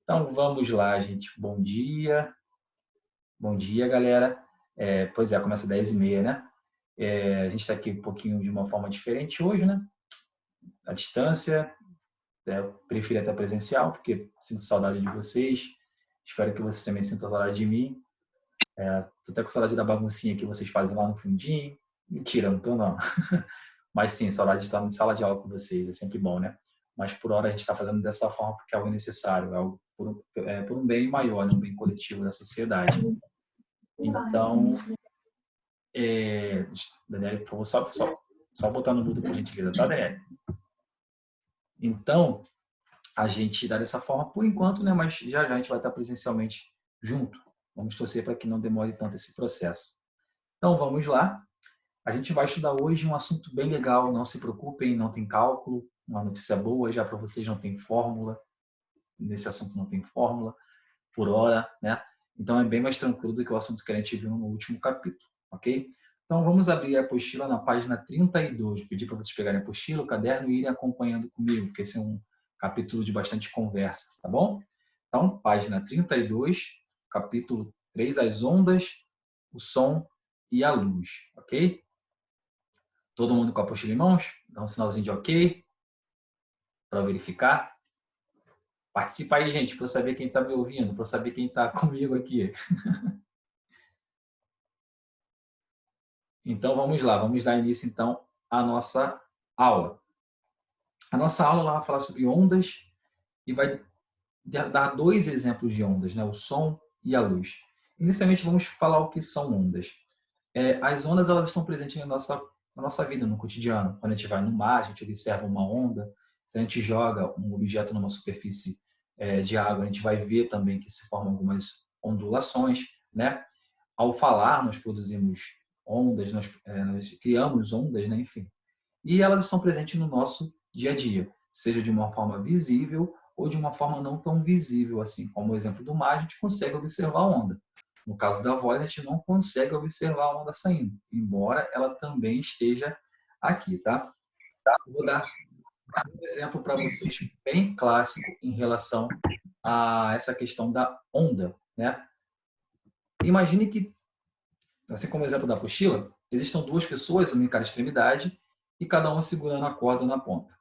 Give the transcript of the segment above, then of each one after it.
Então vamos lá, gente. Bom dia. Bom dia, galera. Pois é, começa às 10h30, né? A gente está aqui um pouquinho de uma forma diferente hoje, né? À distância. Eu prefiro até presencial, porque sinto saudade de vocês. Espero que vocês também sintam saudade de mim. Tô até com saudade da baguncinha que vocês fazem lá no fundinho. Mentira, não tô não. Mas sim, saudade de estar na sala de aula com vocês. É sempre bom, né? Mas por hora a gente está fazendo dessa forma porque é algo necessário, é algo por um bem maior, né? Um bem coletivo da sociedade. Então, Daniel, por favor, só botar no mudo por gentileza, tá, Daniel? Então, a gente dá dessa forma por enquanto, né? Mas já a gente vai estar presencialmente junto. Vamos torcer para que não demore tanto esse processo. Então, vamos lá. A gente vai estudar hoje um assunto bem legal. Não se preocupem, não tem cálculo. Uma notícia boa já para vocês, não tem fórmula. Nesse assunto não tem fórmula por hora, né? Então é bem mais tranquilo do que o assunto que a gente viu no último capítulo, ok? Então vamos abrir a apostila na página 32. Pedir para vocês pegarem a apostila, o caderno e irem acompanhando comigo, porque esse é um capítulo de bastante conversa, tá bom? Então, página 32, capítulo 3, as ondas, o som e a luz, ok? Todo mundo com a apostila em mãos? Dá um sinalzinho de ok para verificar. Participa aí, gente, para eu saber quem está me ouvindo, para eu saber quem está comigo aqui. Então, vamos lá, vamos dar início, então, à nossa aula. A nossa aula ela vai falar sobre ondas e vai dar dois exemplos de ondas, né? O som e a luz. Inicialmente, vamos falar o que são ondas. As ondas elas estão presentes na nossa vida, no cotidiano. Quando a gente vai no mar, a gente observa uma onda. Se a gente joga um objeto numa superfície de água, a gente vai ver também que se formam algumas ondulações, né? Ao falar, nós produzimos ondas, nós criamos ondas, né? Enfim. E elas estão presentes no nosso dia a dia, seja de uma forma visível ou de uma forma não tão visível, assim como o exemplo do mar, a gente consegue observar a onda. No caso da voz, a gente não consegue observar a onda saindo, embora ela também esteja aqui, tá? Eu vou dar um exemplo para vocês bem clássico em relação a essa questão da onda, né? Imagine que, assim como o exemplo da apostila, existam duas pessoas, uma em cada extremidade, e cada uma segurando a corda na ponta.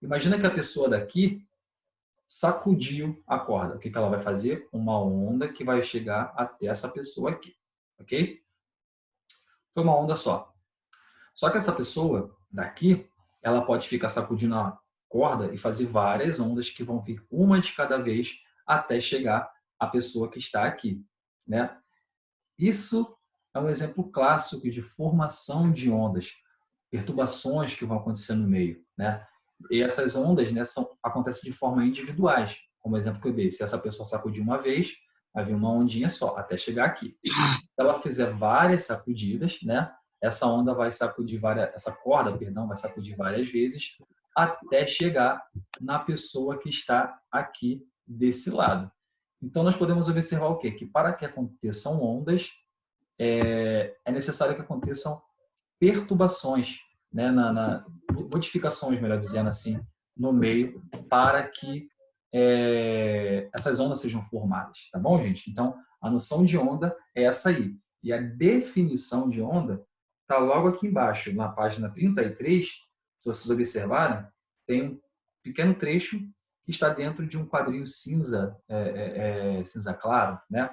Imagina que a pessoa daqui sacudiu a corda. O que ela vai fazer? Uma onda que vai chegar até essa pessoa aqui, ok? Foi uma onda só. Só que essa pessoa daqui, ela pode ficar sacudindo a corda e fazer várias ondas que vão vir uma de cada vez até chegar à pessoa que está aqui, né? Isso é um exemplo clássico de formação de ondas, perturbações que vão acontecer no meio, né? E essas ondas, né, acontecem de forma individuais, como o exemplo que eu dei. Se essa pessoa sacudir uma vez, vai vir uma ondinha só, até chegar aqui. Se ela fizer várias sacudidas, né, essa onda vai sacudir essa corda, perdão, vai sacudir várias vezes até chegar na pessoa que está aqui desse lado. Então nós podemos observar o quê? Que para que aconteçam ondas, é necessário que aconteçam perturbações, né, modificações, melhor dizendo assim, no meio para que essas ondas sejam formadas, tá bom, gente? Então, a noção de onda é essa aí. E a definição de onda está logo aqui embaixo, na página 33, se vocês observarem, tem um pequeno trecho que está dentro de um quadrinho cinza, cinza claro, né?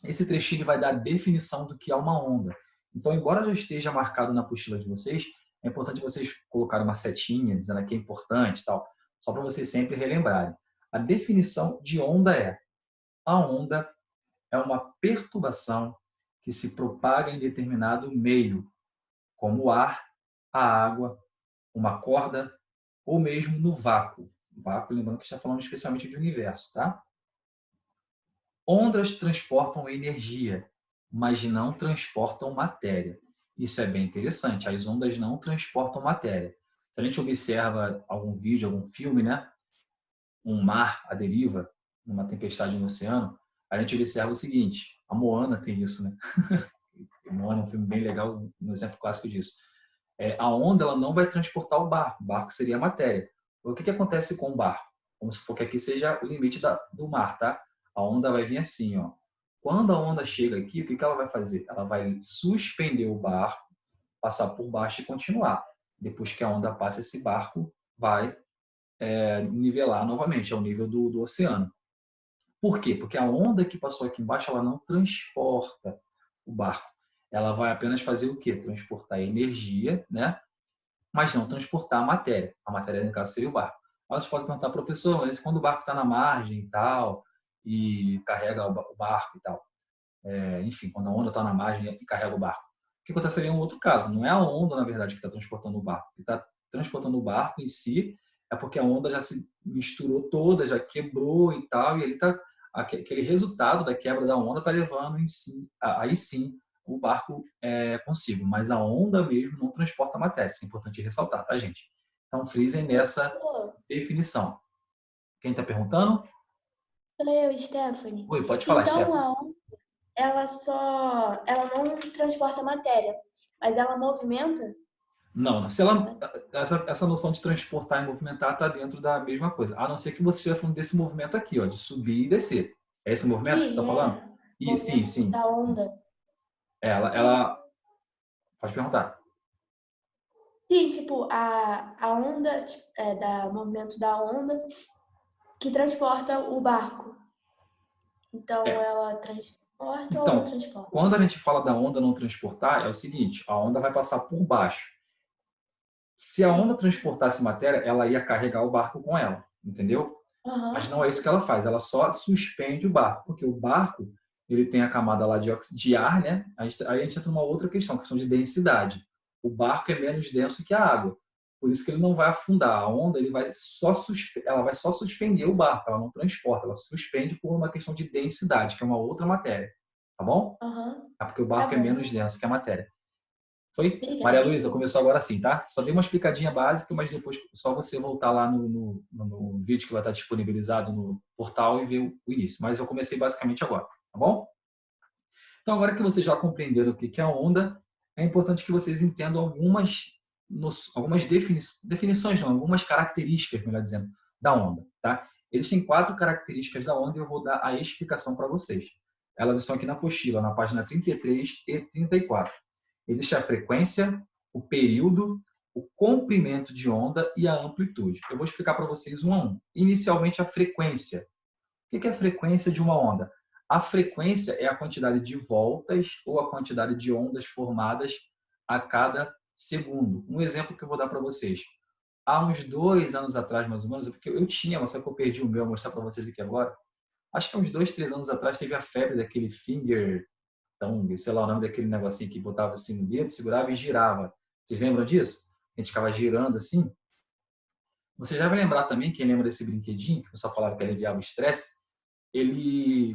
Esse trechinho vai dar a definição do que é uma onda. Então, embora já esteja marcado na apostila de vocês, é importante vocês colocarem uma setinha dizendo que é importante, tal, só para vocês sempre relembrarem. A definição de onda é: a onda é uma perturbação que se propaga em determinado meio, como o ar, a água, uma corda ou mesmo no vácuo. Vácuo, lembrando que está falando especialmente de universo, tá? Ondas transportam energia, mas não transportam matéria. Isso é bem interessante. As ondas não transportam matéria. Se a gente observa algum vídeo, algum filme, né? Um mar à deriva, numa tempestade no oceano, a gente observa o seguinte: a Moana tem isso, né? A Moana é um filme bem legal, um exemplo clássico disso. A onda ela não vai transportar o barco seria a matéria. O que acontece com o barco? Vamos supor que aqui seja o limite do mar, tá? A onda vai vir assim, ó. Quando a onda chega aqui, o que ela vai fazer? Ela vai suspender o barco, passar por baixo e continuar. Depois que a onda passa, esse barco vai nivelar novamente ao nível do oceano. Por quê? Porque a onda que passou aqui embaixo, ela não transporta o barco. Ela vai apenas fazer o quê? Transportar energia, né? Mas não transportar a matéria. A matéria, no caso, seria o barco. Aí você pode perguntar, professor, mas quando o barco está na margem e tal, e carrega o barco e tal, enfim, quando a onda está na margem e carrega o barco, o que aconteceria em um outro caso? Não é a onda, na verdade, que está transportando o barco. O que está transportando o barco em si é porque a onda já se misturou toda, já quebrou e tal, e ele tá, aquele resultado da quebra da onda está levando em si, aí sim o barco consigo, mas a onda mesmo não transporta matéria. Isso é importante ressaltar, tá, gente? Então, frisem nessa Sou definição. Quem está perguntando? sou eu, Stephanie. Oi, pode falar, Então, Stefano. ela não transporta matéria, mas ela movimenta? Não, essa noção de transportar e movimentar está dentro da mesma coisa. A não ser que você esteja falando desse movimento aqui, ó, de subir e descer. É esse movimento que você está Sim, falando? Sim, movimento sim. da onda. E, Ela pode perguntar. sim, tipo, a onda, tipo, movimento da onda que transporta o barco. Então, É, ela transporta ou não então, transporta? quando a gente fala da onda não transportar, é o seguinte: a onda vai passar por baixo. Se a onda Sim. transportasse matéria, ela ia carregar o barco com ela, entendeu? Mas Aham. não é isso que ela faz, ela só suspende o barco, porque o barco ele tem a camada lá de ar, né? Aí a gente entra numa outra questão, a questão de densidade. O barco é menos denso que a água, por isso que ele não vai afundar. A onda ela vai só suspender o barco, ela não transporta, ela suspende por uma questão de densidade, que é uma outra matéria, tá bom? Aham. É porque o Tá barco é bom. menos denso que a matéria. Foi? Maria Obrigada. Luísa, começou agora sim, tá? Só dei uma explicadinha básica, mas depois só você voltar lá no vídeo que vai estar disponibilizado no portal e ver o início. Mas eu comecei basicamente agora, tá bom? Então, agora que vocês já compreenderam o que é a onda, é importante que vocês entendam algumas definições, não, algumas características, melhor dizendo, da onda, tá? Existem 4 características da onda e eu vou dar a explicação para vocês. Elas estão aqui na apostila, na página 33 e 34. Existe a frequência, o período, o comprimento de onda e a amplitude. Eu vou explicar para vocês um a um. Inicialmente, a frequência. O que é a frequência de uma onda? A frequência é a quantidade de voltas ou a quantidade de ondas formadas a cada segundo. Um exemplo que eu vou dar para vocês. Há uns 2 anos atrás, mais ou menos, porque eu tinha, mas só que eu perdi o meu, vou mostrar para vocês aqui agora. Acho que há uns 2, 3 anos atrás teve a febre daquele finger tongue, sei lá o nome daquele negocinho que botava assim no dedo, segurava e girava. Vocês lembram disso? A gente ficava girando assim. Você já vai lembrar também, quem lembra desse brinquedinho, que o pessoal falava que aliviava o estresse,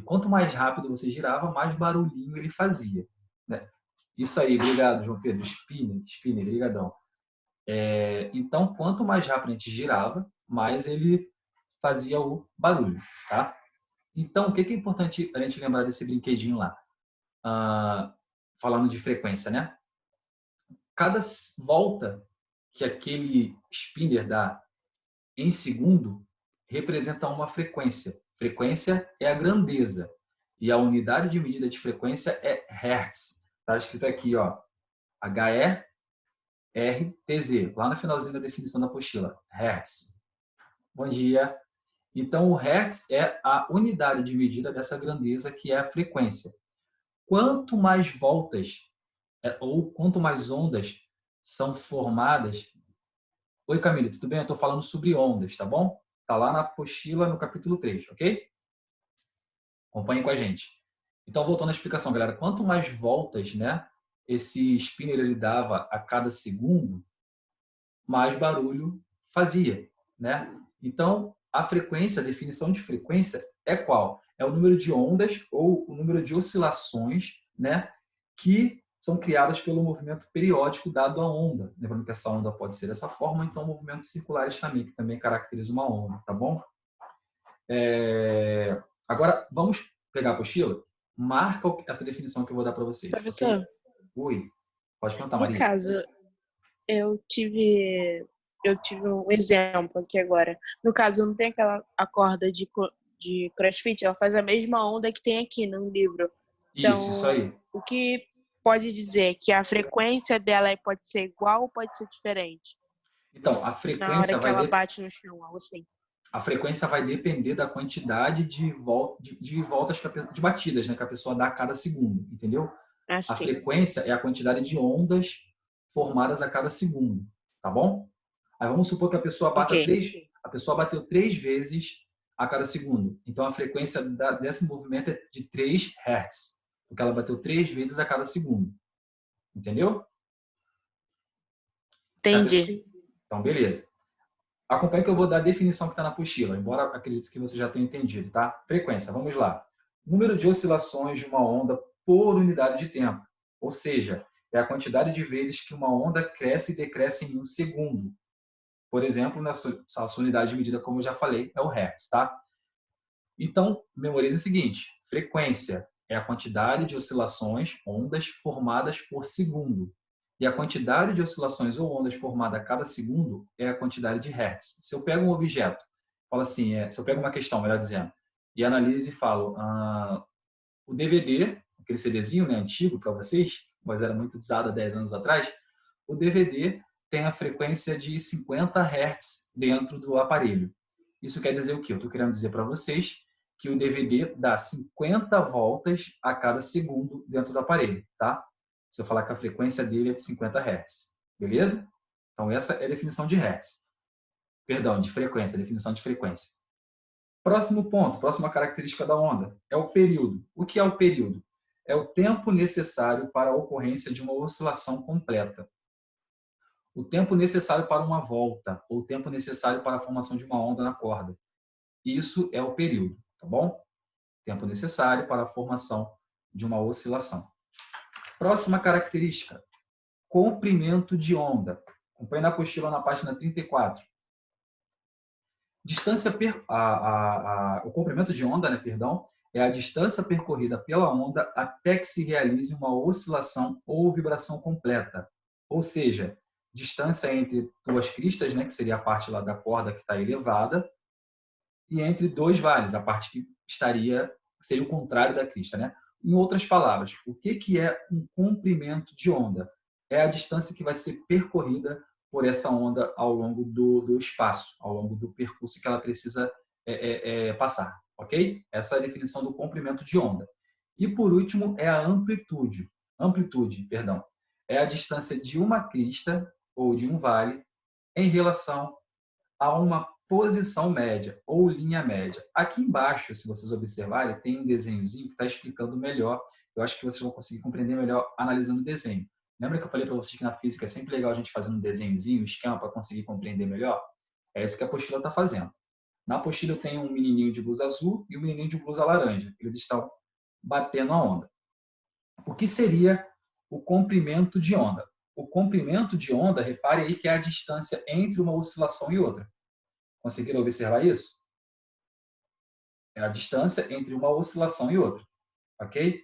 quanto mais rápido você girava, mais barulhinho ele fazia, né? Isso aí, obrigado, João Pedro. Spinner, brigadão. Então, quanto mais rápido a gente girava, mais ele fazia o barulho, tá? Então, o que é importante a gente lembrar desse brinquedinho lá? Falando de frequência, né? Cada volta que aquele spinner dá em segundo representa uma frequência. Frequência é a grandeza. E a unidade de medida de frequência é Hertz. Está escrito aqui, ó, Hertz, lá no finalzinho da definição da apostila. Hertz. Bom dia. Então, o Hertz é a unidade de medida dessa grandeza, que é a frequência. Quanto mais voltas ou quanto mais ondas são formadas. Oi, Camila, tudo bem? Eu estou falando sobre ondas, tá bom? Está lá na apostila, no capítulo 3, ok? Acompanhe com a gente. Então, voltando à explicação, galera, quanto mais voltas, né, esse spinner ele dava a cada segundo, mais barulho fazia, né? Então, a frequência, a definição de frequência é qual? É o número de ondas ou o número de oscilações, né, que são criadas pelo movimento periódico dado à onda. Lembrando que essa onda pode ser dessa forma, então movimentos circulares também, que também caracteriza uma onda, tá bom? Agora, vamos pegar a apostila? Marca essa definição que eu vou dar para vocês, ok? Professor, Oi, pode perguntar, no Maria. caso, eu tive. eu tive um exemplo aqui agora. No caso, não tem a corda de CrossFit, ela faz a mesma onda que tem aqui no livro. Isso Então, aí. o que pode dizer que a frequência dela pode ser igual ou pode ser diferente? Então, Na hora que ela bate no chão, algo assim. a frequência vai depender da quantidade de voltas, de batidas, né, que a pessoa dá a cada segundo, entendeu? A Assim. frequência é a quantidade de ondas formadas a cada segundo, tá bom? Aí vamos supor que Ok. a pessoa bateu 3 vezes a cada segundo. Então a frequência desse movimento é de 3 Hz, porque ela bateu 3 vezes a cada segundo. Entendeu? Entendi. Então, beleza. Acompanhe que eu vou dar a definição que está na apostila, embora acredito que você já tenha entendido, tá? Frequência, vamos lá. Número de oscilações de uma onda por unidade de tempo. Ou seja, é a quantidade de vezes que uma onda cresce e decresce em um segundo. Por exemplo, na sua unidade de medida, como eu já falei, é o Hertz, tá? Então, memorize o seguinte: frequência é a quantidade de oscilações, ondas, formadas por segundo. E a quantidade de oscilações ou ondas formada a cada segundo é a quantidade de Hertz. Se eu pego um objeto, falo assim, se eu pego uma questão, melhor dizendo, e analiso e falo, o DVD, aquele CDzinho, né, antigo para vocês, mas era muito usado há 10 anos atrás, o DVD tem a frequência de 50 Hz dentro do aparelho. Isso quer dizer o quê? Eu estou querendo dizer para vocês que o DVD dá 50 voltas a cada segundo dentro do aparelho, tá? Se eu falar que a frequência dele é de 50 Hz, beleza? Então essa é a definição de Hertz. Perdão, de frequência, a definição de frequência. Próximo ponto, próxima característica da onda, é o período. O que é o período? É o tempo necessário para a ocorrência de uma oscilação completa. O tempo necessário para uma volta, ou o tempo necessário para a formação de uma onda na corda. Isso é o período, tá bom? Tempo necessário para a formação de uma oscilação. Próxima característica, comprimento de onda. Acompanhe na apostila na página 34. O comprimento de onda, né, perdão, é a distância percorrida pela onda até que se realize uma oscilação ou vibração completa. Ou seja, distância entre duas cristas, né, que seria a parte lá da corda que está elevada, e entre dois vales, a parte que seria o contrário da crista, né? Em outras palavras, o que é um comprimento de onda? É a distância que vai ser percorrida por essa onda ao longo do espaço, ao longo do percurso que ela precisa passar, ok? Essa é a definição do comprimento de onda. E por último é a amplitude, perdão, é a distância de uma crista ou de um vale em relação a uma posição média ou linha média. Aqui embaixo, se vocês observarem, tem um desenhozinho que está explicando melhor. Eu acho que vocês vão conseguir compreender melhor analisando o desenho. Lembra que eu falei para vocês que na física é sempre legal a gente fazer um desenhozinho, um esquema para conseguir compreender melhor? É isso que a apostila está fazendo. Na apostila eu tenho um menininho de blusa azul e um menininho de blusa laranja. Eles estão batendo a onda. O que seria o comprimento de onda? O comprimento de onda, repare aí que é a distância entre uma oscilação e outra. Conseguiram observar isso? É a distância entre uma oscilação e outra, ok?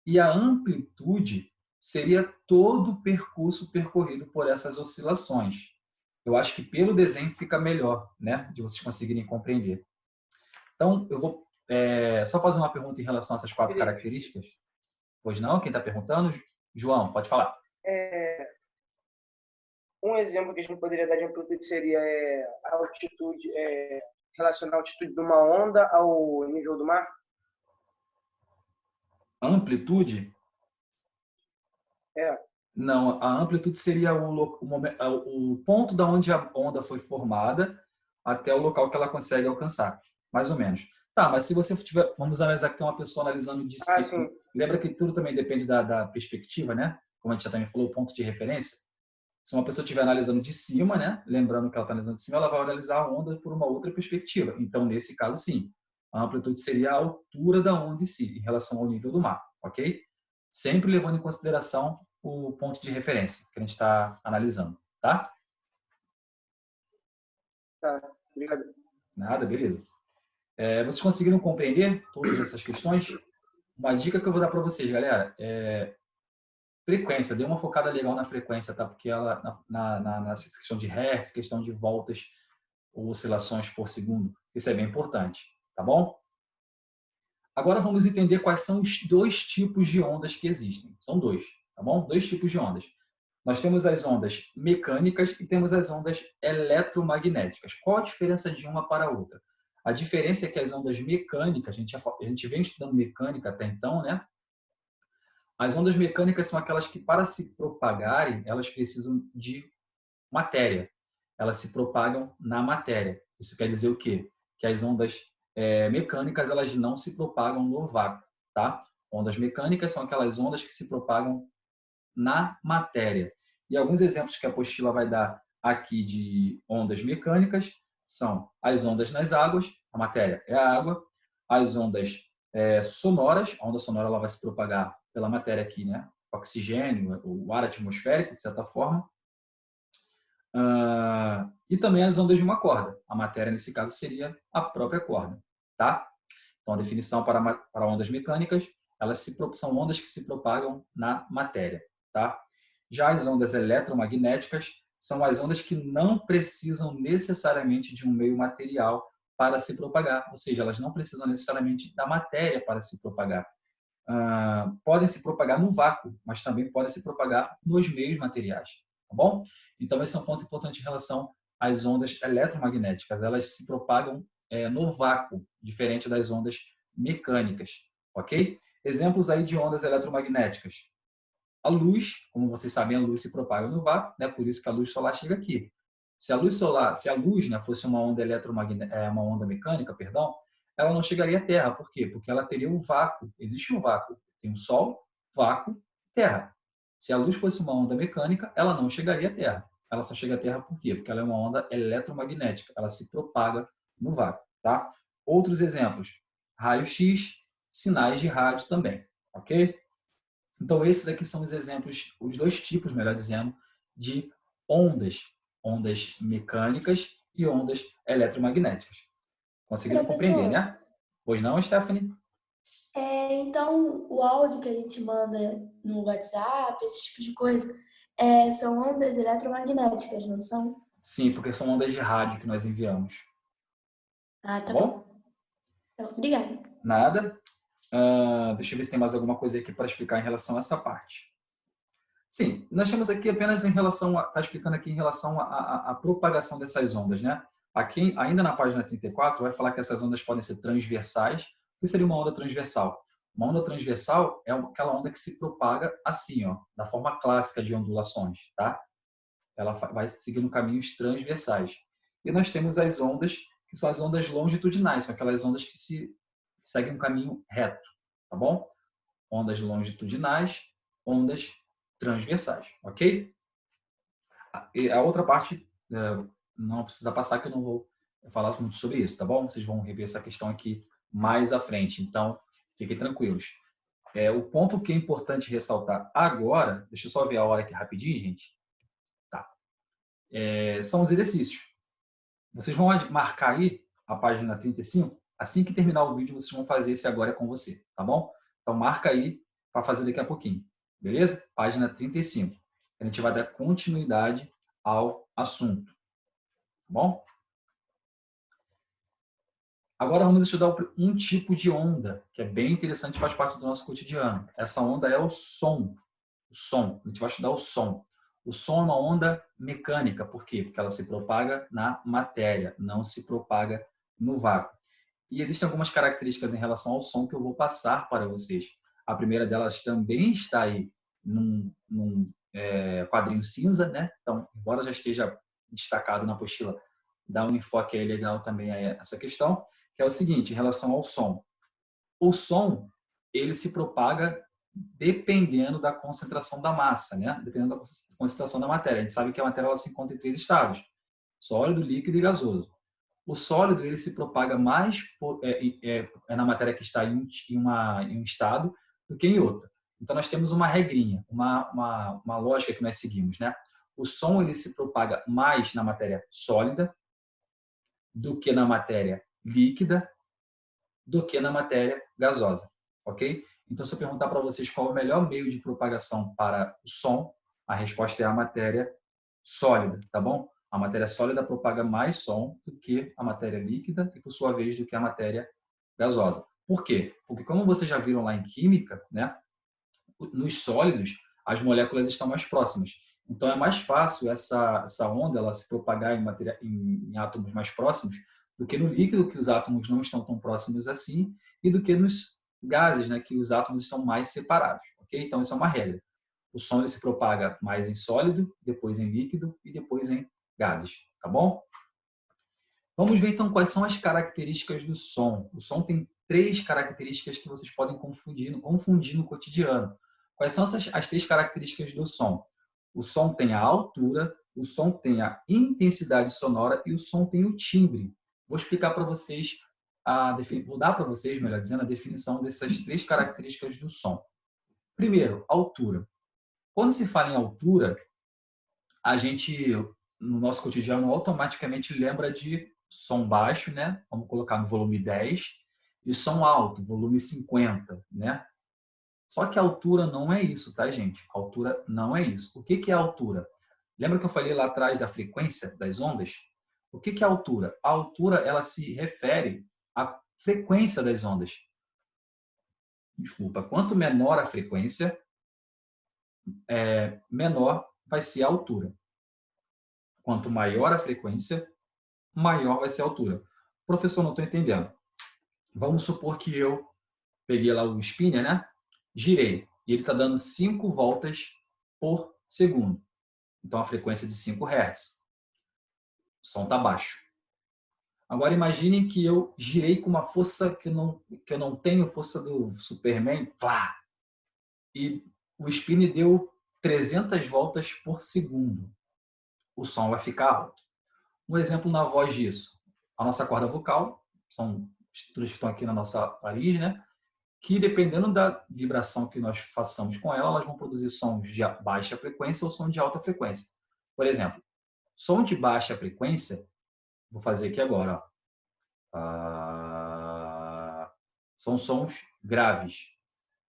E a amplitude seria todo o percurso percorrido por essas oscilações. Eu acho que pelo desenho fica melhor, né? De vocês conseguirem compreender. Então, eu vou só fazer uma pergunta em relação a essas 4 características. Pois não? Quem está perguntando? João, pode falar. Um exemplo que a gente poderia dar de amplitude seria a altitude, relacionar a altitude de uma onda ao nível do mar? Amplitude? É. Não, a amplitude seria o ponto da onde a onda foi formada até o local que ela consegue alcançar, mais ou menos. Tá, mas se você tiver, vamos analisar que tem uma pessoa analisando de cima. Sim. Lembra que tudo também depende da perspectiva, né? Como a gente já também falou, o ponto de referência. Se uma pessoa estiver analisando de cima, né? Lembrando que ela está analisando de cima, ela vai analisar a onda por uma outra perspectiva. Então, nesse caso, sim, a amplitude seria a altura da onda em si, em relação ao nível do mar, ok? Sempre levando em consideração o ponto de referência que a gente está analisando, tá? Tá, obrigado. Nada, beleza. Vocês conseguiram compreender todas essas questões? Uma dica que eu vou dar para vocês, galera, frequência, dê uma focada legal na frequência, tá? Porque ela, nessa questão de hertz, questão de voltas ou oscilações por segundo, isso é bem importante, tá bom? Agora vamos entender quais são os dois tipos de ondas que existem. São dois, tá bom? Dois tipos de ondas. Nós temos as ondas mecânicas e temos as ondas eletromagnéticas. Qual a diferença de uma para a outra? A diferença é que as ondas mecânicas, a gente vem estudando mecânica até então, né? As ondas mecânicas são aquelas que, para se propagarem, elas precisam de matéria. Elas se propagam na matéria. Isso quer dizer o quê? Que as ondas mecânicas, elas não se propagam no vácuo, tá? Ondas mecânicas são aquelas ondas que se propagam na matéria. E alguns exemplos que a apostila vai dar aqui de ondas mecânicas são as ondas nas águas, a matéria é a água, as ondas sonoras, a onda sonora ela vai se propagar pela matéria aqui, né? Oxigênio, o ar atmosférico, de certa forma. E também as ondas de uma corda. A matéria, nesse caso, seria a própria corda, tá? Então, a definição para ondas mecânicas, são ondas que se propagam na matéria, tá? Já as ondas eletromagnéticas são as ondas que não precisam necessariamente de um meio material para se propagar, ou seja, elas não precisam necessariamente da matéria para se propagar. Podem se propagar no vácuo, mas também podem se propagar nos meios materiais, tá bom? Então, esse é um ponto importante em relação às ondas eletromagnéticas. Elas se propagam no vácuo, diferente das ondas mecânicas, ok? Exemplos aí de ondas eletromagnéticas. A luz, como vocês sabem, a luz se propaga no vácuo, né? Por isso que a luz solar chega aqui. Se a luz, né, fosse uma onda uma onda mecânica, perdão, ela não chegaria à Terra. Por quê? Porque ela teria o vácuo. Existe um vácuo. Tem o Sol, vácuo, Terra. Se a luz fosse uma onda mecânica, ela não chegaria à Terra. Ela só chega à Terra por quê? Porque ela é uma onda eletromagnética. Ela se propaga no vácuo, tá? Outros exemplos: raio-x, sinais de rádio também, ok? Então, esses aqui são os exemplos, os dois tipos, melhor dizendo, de ondas. Ondas mecânicas e ondas eletromagnéticas. Conseguiram compreender, Professor, né? Pois não, Stephanie? então o áudio que a gente manda no WhatsApp, esse tipo de coisa, são ondas eletromagnéticas, não são? Sim, porque são ondas de rádio que nós enviamos. Ah, Tá tá bom? bom. Então, obrigada. Nada? Deixa eu ver se tem mais alguma coisa aqui para explicar em relação a essa parte. Sim, nós temos aqui apenas está explicando aqui em relação à propagação dessas ondas, né? Aqui, ainda na página 34, vai falar que essas ondas podem ser transversais. O que seria uma onda transversal? Uma onda transversal é aquela onda que se propaga assim, ó, da forma clássica de ondulações, tá? Ela vai seguindo caminhos transversais. E nós temos as ondas, que são as ondas longitudinais, são aquelas ondas que seguem um caminho reto, tá bom? Ondas longitudinais, ondas transversais, ok? E a outra parte, não precisa passar que eu não vou falar muito sobre isso, tá bom? Vocês vão rever essa questão aqui mais à frente, então fiquem tranquilos. O ponto que é importante ressaltar agora, deixa eu só ver a hora aqui rapidinho, gente. Tá. São os exercícios. Vocês vão marcar aí a página 35, assim que terminar o vídeo, vocês vão fazer esse agora com você, tá bom? Então marca aí para fazer daqui a pouquinho, beleza? Página 35. A gente vai dar continuidade ao assunto, tá bom? Agora vamos estudar um tipo de onda, que é bem interessante, faz parte do nosso cotidiano. Essa onda é o som. O som. A gente vai estudar o som. O som é uma onda mecânica. Por quê? Porque ela se propaga na matéria, não se propaga no vácuo. E existem algumas características em relação ao som que eu vou passar para vocês. A primeira delas também está aí num quadrinho cinza, né? Então, embora já esteja destacado na apostila, dá um enfoque aí legal também a essa questão, que é o seguinte, em relação ao som. O som, ele se propaga dependendo da concentração da massa, né? Dependendo da concentração da matéria. A gente sabe que a matéria ela se encontra em 3 estados: sólido, líquido e gasoso. O sólido ele se propaga mais na matéria que está em um estado do que em outro. Então nós temos uma regrinha, uma lógica que nós seguimos, né? O som ele se propaga mais na matéria sólida do que na matéria líquida, do que na matéria gasosa, ok? Então, se eu perguntar para vocês qual é o melhor meio de propagação para o som, a resposta é a matéria sólida, tá bom? A matéria sólida propaga mais som do que a matéria líquida e, por sua vez, do que a matéria gasosa. Por quê? Porque, como vocês já viram lá em química, né, nos sólidos, as moléculas estão mais próximas. Então, é mais fácil essa onda ela se propagar em átomos mais próximos do que no líquido, que os átomos não estão tão próximos assim, e do que nos gases, né, que os átomos estão mais separados. Okay? Então, isso é uma regra. O som ele se propaga mais em sólido, depois em líquido e depois em gases. Tá bom? Vamos ver, então, quais são as características do som. O som tem 3 características que vocês podem confundir no cotidiano. Quais são as 3 características do som? O som tem a altura, o som tem a intensidade sonora e o som tem o timbre. Vou explicar para vocês, vou dar para vocês, melhor dizendo, a definição dessas 3 características do som. Primeiro, altura. Quando se fala em altura, a gente, no nosso cotidiano, automaticamente lembra de som baixo, né? Vamos colocar no volume 10, e som alto, volume 50, né? Só que a altura não é isso, tá, gente? A altura não é isso. O que é a altura? Lembra que eu falei lá atrás da frequência das ondas? O que é a altura? A altura, ela se refere à frequência das ondas. Desculpa, quanto menor a frequência, menor vai ser a altura. Quanto maior a frequência, maior vai ser a altura. Professor, não estou entendendo. Vamos supor que eu peguei lá o spinner, né? Girei. E ele está dando 5 voltas por segundo. Então, a frequência é de 5 Hz. O som está baixo. Agora, imagine que eu girei com uma força que eu não tenho, força do Superman. Plá! E o spinner deu 300 voltas por segundo. O som vai ficar alto. Um exemplo na voz disso. A nossa corda vocal, são estruturas que estão aqui na nossa laringe, né? Que dependendo da vibração que nós façamos com ela, elas vão produzir sons de baixa frequência ou som de alta frequência. Por exemplo, som de baixa frequência, vou fazer aqui agora, ó. São sons graves.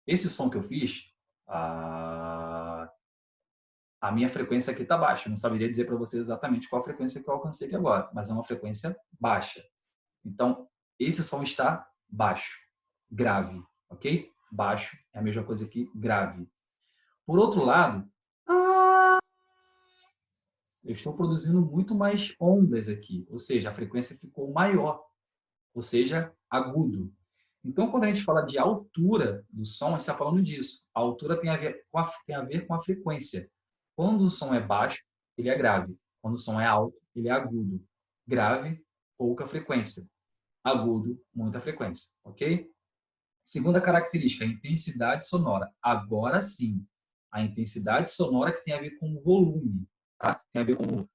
Esse som que eu fiz, a minha frequência aqui está baixa. Eu não saberia dizer para vocês exatamente qual a frequência que eu alcancei aqui agora, mas é uma frequência baixa. Então, esse som está baixo, grave, ok? Baixo é a mesma coisa que grave. Por outro lado, eu estou produzindo muito mais ondas aqui, ou seja, a frequência ficou maior, ou seja, agudo. Então, quando a gente fala de altura do som, a gente está falando disso. A altura tem a ver com a frequência. Quando o som é baixo, ele é grave. Quando o som é alto, ele é agudo. Grave, pouca frequência. Agudo, muita frequência. Ok? Segunda característica, a intensidade sonora. Agora sim, a intensidade sonora que tem a ver com o volume. Tá? Tem a ver com o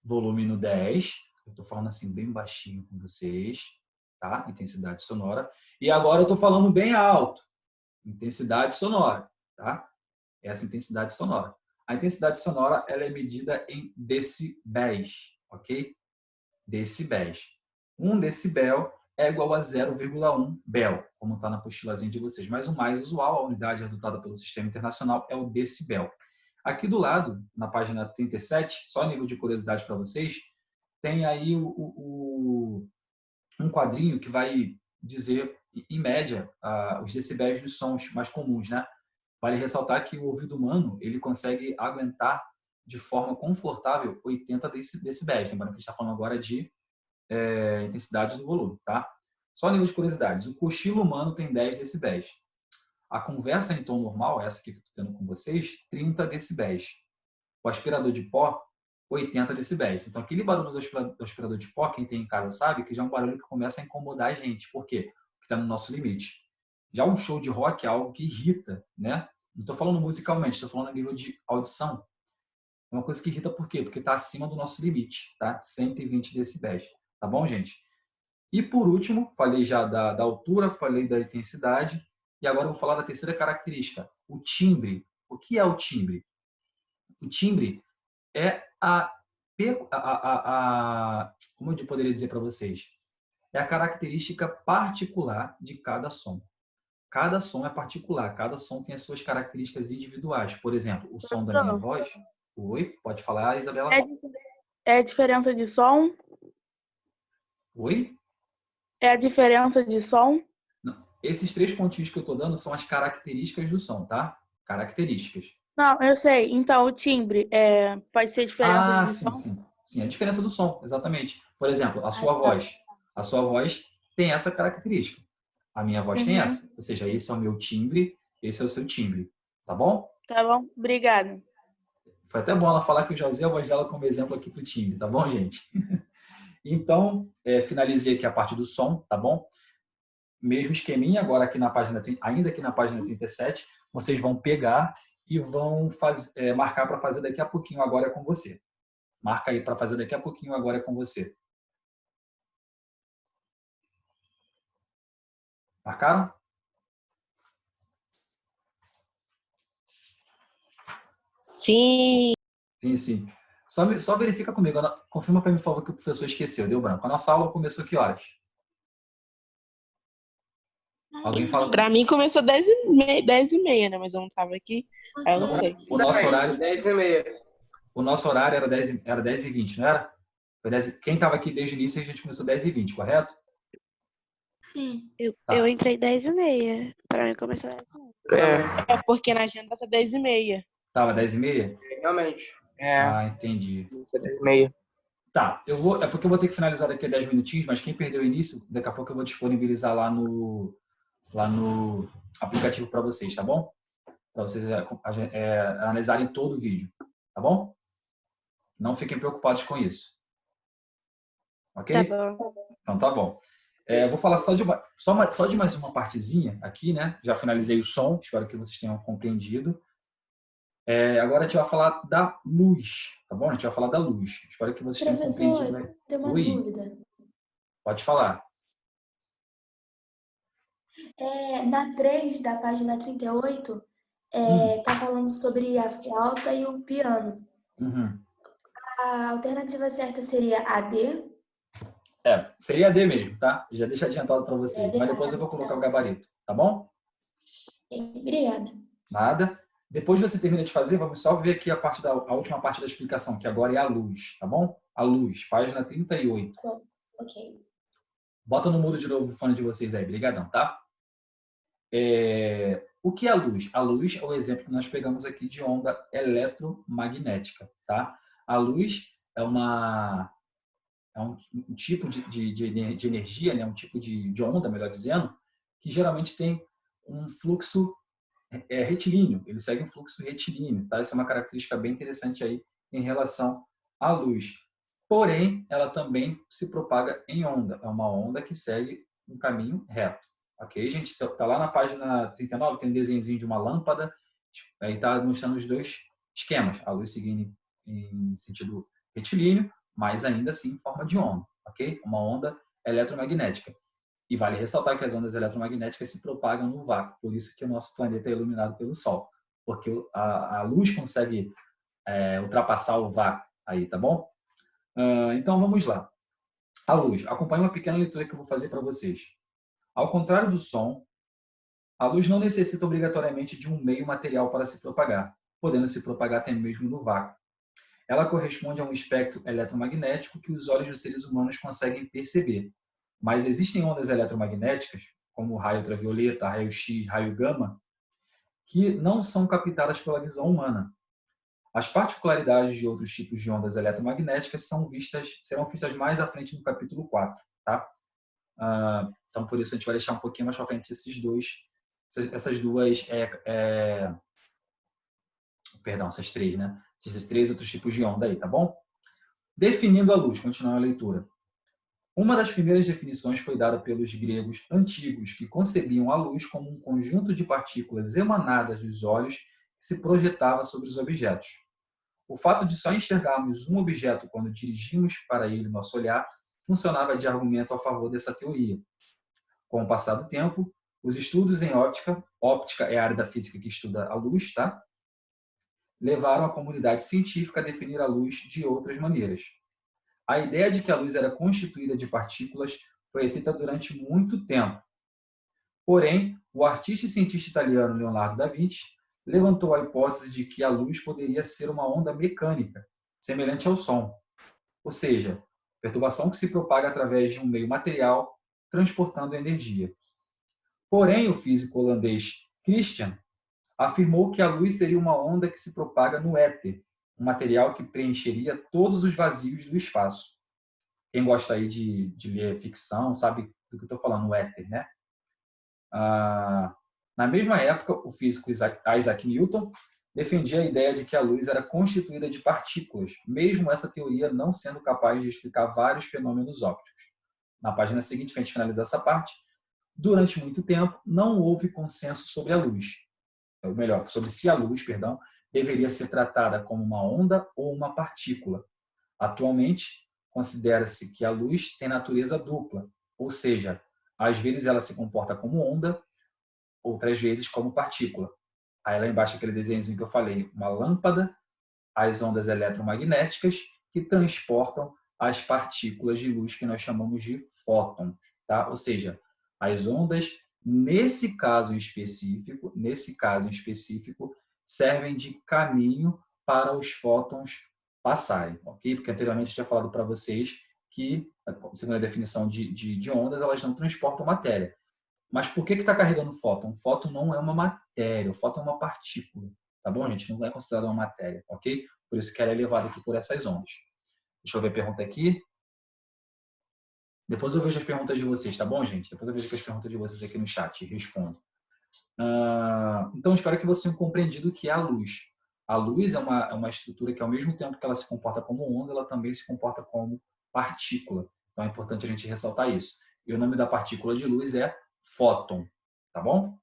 volume no 10. Eu estou falando assim bem baixinho com vocês. Tá? Intensidade sonora. E agora eu estou falando bem alto. Intensidade sonora. Tá? Essa intensidade sonora. A intensidade sonora ela é medida em decibéis. Ok? Decibéis. 1 decibel é igual a 0,1 bel, como está na apostilazinha de vocês. Mas o mais usual, a unidade adotada pelo Sistema Internacional, é o decibel. Aqui do lado, na página 37, só a nível de curiosidade para vocês, tem aí um quadrinho que vai dizer, em média, os decibéis dos sons mais comuns, né? Vale ressaltar que o ouvido humano ele consegue aguentar de forma confortável 80 decibéis. Lembrando que a gente está falando agora de intensidade do volume, tá? Só a nível de curiosidades, o cochilo humano tem 10 decibéis. A conversa em tom normal, essa que eu estou tendo com vocês, 30 decibéis. O aspirador de pó, 80 decibéis. Então, aquele barulho do aspirador de pó, quem tem em casa sabe que já é um barulho que começa a incomodar a gente. Por quê? Porque está no nosso limite. Já um show de rock é algo que irrita, né? Não estou falando musicalmente, estou falando a nível de audição. É uma coisa que irrita por quê? Porque está acima do nosso limite, tá? 120 decibéis. Tá bom, gente? E por último, falei já da altura, falei da intensidade, e agora eu vou falar da terceira característica, o timbre. O que é o timbre? O timbre é como eu poderia dizer para vocês? É a característica particular de cada som. cada som é particular, cada som tem as suas características individuais. Por exemplo, o som da minha voz... Oi, pode falar, Isabela? É a diferença de som? Oi? É a diferença de som? Não. Esses 3 pontinhos que eu estou dando são as características do som, tá? Características. Não, eu sei. Então, o timbre pode ser diferença de Sim, som? sim. Sim, a diferença do som, exatamente. Por exemplo, a sua tá. voz. A sua voz tem essa característica. A minha voz tem Uhum. essa. Ou seja, esse é o meu timbre, esse é o seu timbre. Tá bom? Tá bom? Obrigada. Foi até bom ela falar que eu já usei a voz dela como exemplo aqui para o timbre, tá bom, gente? Então, finalizei aqui a parte do som, tá bom? Mesmo esqueminha, agora aqui na página, ainda aqui na página 37, vocês vão pegar e vão marcar para fazer daqui a pouquinho agora com você. Marca aí para fazer daqui a pouquinho agora com você. Marcaram? Sim. Sim, sim. Só verifica comigo. Confirma para mim, por favor, que o professor esqueceu. Deu branco. A nossa aula começou que horas? Alguém fala? Pra mim começou 10h30, né? Mas eu não tava aqui, aí eu não sei. O nosso horário, 10h30. o nosso horário era 10h20, não era? Foi 10, quem estava aqui desde o início, a gente começou 10h20, correto? Sim. Tá. Eu entrei 10h30. Pra mim começou 10h30. É porque na agenda tá 10h30. Tava 10h30? Realmente. Entendi. 10h30. Tá, é porque eu vou ter que finalizar daqui a 10 minutinhos, mas quem perdeu o início, daqui a pouco eu vou disponibilizar lá no aplicativo para vocês, tá bom? Para vocês analisarem todo o vídeo, tá bom? Não fiquem preocupados com isso. Ok? Tá bom. Então tá bom. Eu vou falar só de mais uma partezinha aqui, né? Já finalizei o som, espero que vocês tenham compreendido. Agora a gente vai falar da luz, tá bom? A gente vai falar da luz. Espero que vocês tenham compreendido. Professor, tem uma Oi, dúvida. pode falar. Na 3 da página 38, tá falando sobre a flauta e o piano. Uhum. A alternativa certa seria AD? Seria D mesmo, tá? Já deixa adiantado para vocês. D, Mas depois eu vou colocar o gabarito, tá bom? Obrigada. Nada. Depois você termina de fazer, vamos só ver aqui a última parte da explicação, que agora é a luz, tá bom? A luz, página 38. Ok. Bota no mudo de novo o fone de vocês aí, brigadão, tá? O que é a luz? A luz é o exemplo que nós pegamos aqui de onda eletromagnética, tá? A luz é um tipo de energia, né? Um tipo de onda, melhor dizendo, que geralmente tem um fluxo retilíneo. Ele segue um fluxo retilíneo, tá? Essa é uma característica bem interessante aí em relação à luz. Porém, ela também se propaga em onda. É uma onda que segue um caminho reto. Ok, gente? Está lá na página 39, tem um desenhozinho de uma lâmpada. Aí está mostrando os dois esquemas. A luz seguindo em sentido retilíneo, mas ainda assim em forma de onda. Ok? Uma onda eletromagnética. E vale ressaltar que as ondas eletromagnéticas se propagam no vácuo. Por isso que o nosso planeta é iluminado pelo Sol. Porque a luz consegue ultrapassar o vácuo aí, tá bom? Então, vamos lá. A luz. Acompanhe uma pequena leitura que eu vou fazer para vocês. Ao contrário do som, a luz não necessita obrigatoriamente de um meio material para se propagar, podendo se propagar até mesmo no vácuo. Ela corresponde a um espectro eletromagnético que os olhos dos seres humanos conseguem perceber. Mas existem ondas eletromagnéticas, como raio ultravioleta, raio X, raio gama, que não são captadas pela visão humana. As particularidades de outros tipos de ondas eletromagnéticas serão vistas mais à frente no capítulo 4, tá? Então, por isso, a gente vai deixar um pouquinho mais para frente essas três, né? Esses 3 outros tipos de onda aí, tá bom? Definindo a luz, continuando a leitura. Uma das primeiras definições foi dada pelos gregos antigos, que concebiam a luz como um conjunto de partículas emanadas dos olhos que se projetava sobre os objetos. O fato de só enxergarmos um objeto quando dirigimos para ele nosso olhar funcionava de argumento a favor dessa teoria. Com o passar do tempo, os estudos em óptica é a área da física que estuda a luz, tá? Levaram a comunidade científica a definir a luz de outras maneiras. A ideia de que a luz era constituída de partículas foi aceita durante muito tempo. Porém, o artista e cientista italiano Leonardo da Vinci levantou a hipótese de que a luz poderia ser uma onda mecânica, semelhante ao som, ou seja, perturbação que se propaga através de um meio material, transportando energia. Porém, o físico holandês Christian afirmou que a luz seria uma onda que se propaga no éter, um material que preencheria todos os vazios do espaço. Quem gosta aí de ler ficção sabe do que eu estou falando, o éter, né? Na mesma época, o físico Isaac Newton defendia a ideia de que a luz era constituída de partículas, mesmo essa teoria não sendo capaz de explicar vários fenômenos ópticos. Na página seguinte, para a gente finalizar essa parte, durante muito tempo, não houve consenso sobre a luz. Ou melhor, sobre se a luz, deveria ser tratada como uma onda ou uma partícula. Atualmente, considera-se que a luz tem natureza dupla, ou seja, às vezes ela se comporta como onda, outras vezes como partícula. Aí lá embaixo aquele desenhozinho que eu falei, uma lâmpada, as ondas eletromagnéticas que transportam as partículas de luz que nós chamamos de fóton, tá? Ou seja, as ondas nesse caso em específico, servem de caminho para os fótons passarem, ok? Porque anteriormente eu tinha falado para vocês que, segundo a definição de ondas, elas não transportam matéria. Mas por que está carregando fóton? O fóton não é uma matéria, o fóton é uma partícula, tá bom, gente? Não é considerado uma matéria, ok? Por isso que ela é levada aqui por essas ondas. Deixa eu ver a pergunta aqui. Depois eu vejo as perguntas de vocês, tá bom, gente? Depois eu vejo as perguntas de vocês aqui no chat e respondo. Então, espero que vocês tenham compreendido o que é a luz. A luz é uma estrutura que, ao mesmo tempo que ela se comporta como onda, ela também se comporta como partícula. Então, é importante a gente ressaltar isso. E o nome da partícula de luz é fóton, tá bom?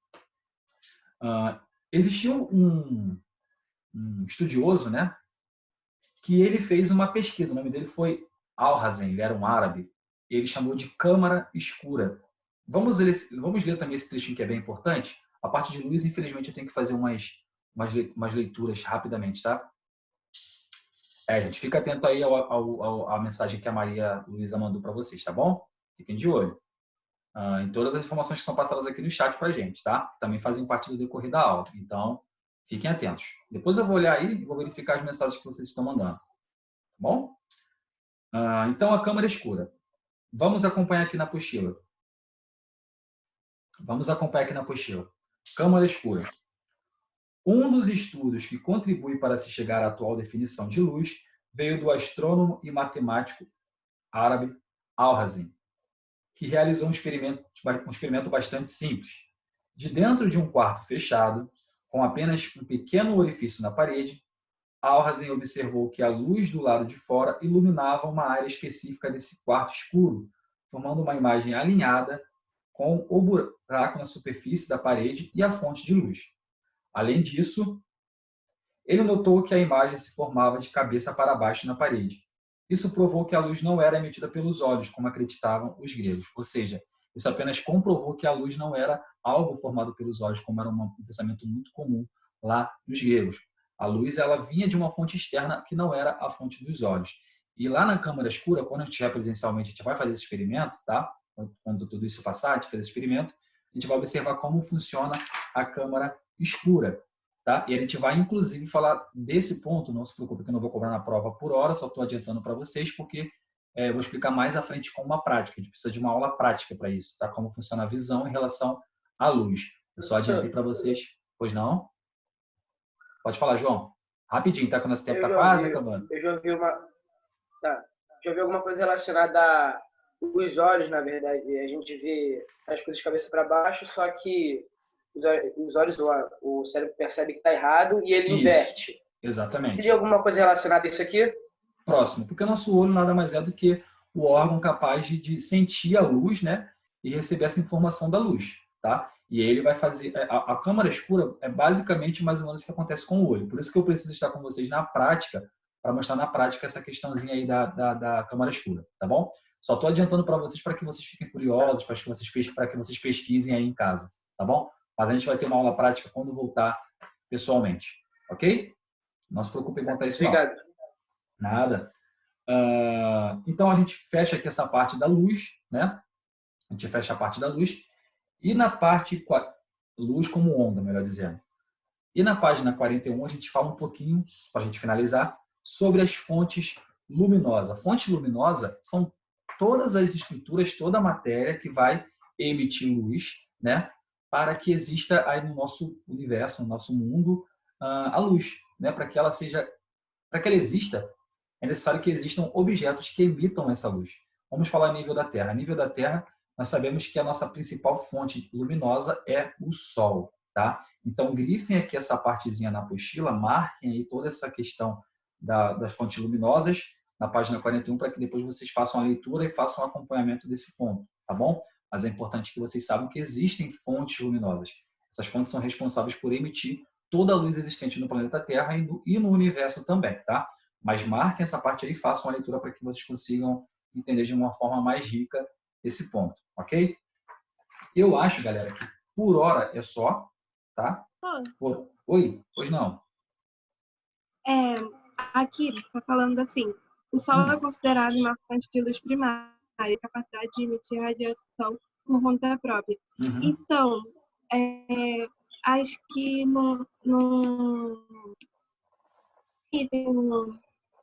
Existiu um estudioso, né, que ele fez uma pesquisa. O nome dele foi Alhazen, ele era um árabe. Ele chamou de câmara escura. Vamos ler também esse trechinho que é bem importante. A parte de luz, infelizmente, eu tenho que fazer umas leituras rapidamente, tá? Gente, fica atento aí à mensagem que a Maria Luísa mandou para vocês, tá bom? Fiquem de olho. Em todas as informações que são passadas aqui no chat para a gente, tá? Também fazem parte do decorrer da aula. Então, fiquem atentos. Depois eu vou olhar aí e vou verificar as mensagens que vocês estão mandando. Tá bom? Então, a câmara escura. Vamos acompanhar aqui na apostila. Câmara escura. Um dos estudos que contribui para se chegar à atual definição de luz veio do astrônomo e matemático árabe Alhazen, que realizou um experimento bastante simples. De dentro de um quarto fechado, com apenas um pequeno orifício na parede, Alhazen observou que a luz do lado de fora iluminava uma área específica desse quarto escuro, formando uma imagem alinhada com o buraco na superfície da parede e a fonte de luz. Além disso, ele notou que a imagem se formava de cabeça para baixo na parede. Isso provou que a luz não era emitida pelos olhos, como acreditavam os gregos. Ou seja, isso apenas comprovou que a luz não era algo formado pelos olhos, como era um pensamento muito comum lá nos gregos. A luz ela vinha de uma fonte externa que não era a fonte dos olhos. E lá na câmara escura, quando a gente estiver presencialmente, a gente vai fazer esse experimento, tá? Quando tudo isso passar, a gente faz esse experimento, a gente vai observar como funciona a câmara escura. Tá? E a gente vai, inclusive, falar desse ponto. Não se preocupe que eu não vou cobrar na prova por hora, só estou adiantando para vocês, porque eu vou explicar mais à frente com uma prática. A gente precisa de uma aula prática para isso, tá? Como funciona a visão em relação à luz. Eu só adiantei para vocês. Pois não? Pode falar, João. Rapidinho, tá? Que o nosso tempo está quase acabando. Eu já ouvi alguma coisa relacionada aos olhos, na verdade. A gente vê as coisas de cabeça para baixo, só que os olhos, o cérebro percebe que está errado e ele inverte. Exatamente. Teria alguma coisa relacionada a isso aqui? Próximo, porque o nosso olho nada mais é do que o órgão capaz de sentir a luz, né, e receber essa informação da luz, tá? E ele vai fazer... A câmara escura é basicamente mais ou menos o que acontece com o olho. Por isso que eu preciso estar com vocês na prática, para mostrar na prática essa questãozinha aí da câmara escura, tá bom? Só estou adiantando para que vocês fiquem curiosos, para que vocês pesquisem aí em casa, tá bom? Mas a gente vai ter uma aula prática quando voltar pessoalmente, ok? Não se preocupe em contar isso não. Obrigado. Nada. Então a gente fecha aqui essa parte da luz, né? A gente fecha a parte da luz. E na parte luz como onda, melhor dizendo. E na página 41 a gente fala um pouquinho, para a gente finalizar, sobre as fontes luminosas. A fonte luminosa são todas as estruturas, toda a matéria que vai emitir luz, né, para que exista aí no nosso universo, no nosso mundo, a luz, né, para que ela exista, é necessário que existam objetos que emitam essa luz. Vamos falar a nível da Terra. A nível da Terra, nós sabemos que a nossa principal fonte luminosa é o Sol, tá? Então, grifem aqui essa partezinha na apostila, marquem aí toda essa questão das fontes luminosas na página 41, para que depois vocês façam a leitura e façam o acompanhamento desse ponto, tá bom? Mas é importante que vocês saibam que existem fontes luminosas. Essas fontes são responsáveis por emitir toda a luz existente no planeta Terra e no universo também, tá? Mas marquem essa parte aí e façam a leitura para que vocês consigam entender de uma forma mais rica esse ponto, ok? Eu acho, galera, que por hora é só, tá? Oi? Pois não? Aqui está falando assim, o Sol é considerado uma fonte de luz primária, capacidade de emitir radiação por conta própria. Uhum. Então, acho que não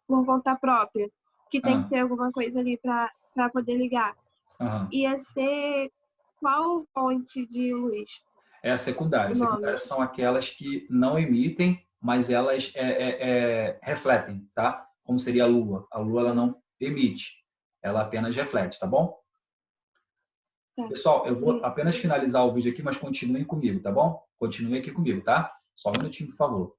por conta própria, que tem que ter alguma coisa ali para poder ligar. Ia ser qual fonte de luz? É a secundária. Secundárias são aquelas que não emitem, mas elas refletem, tá? Como seria a Lua. A Lua ela não emite, ela apenas reflete, tá bom? Tá. Pessoal, eu vou apenas finalizar o vídeo aqui, mas continuem comigo, tá bom? Continuem aqui comigo, tá? Só um minutinho, por favor.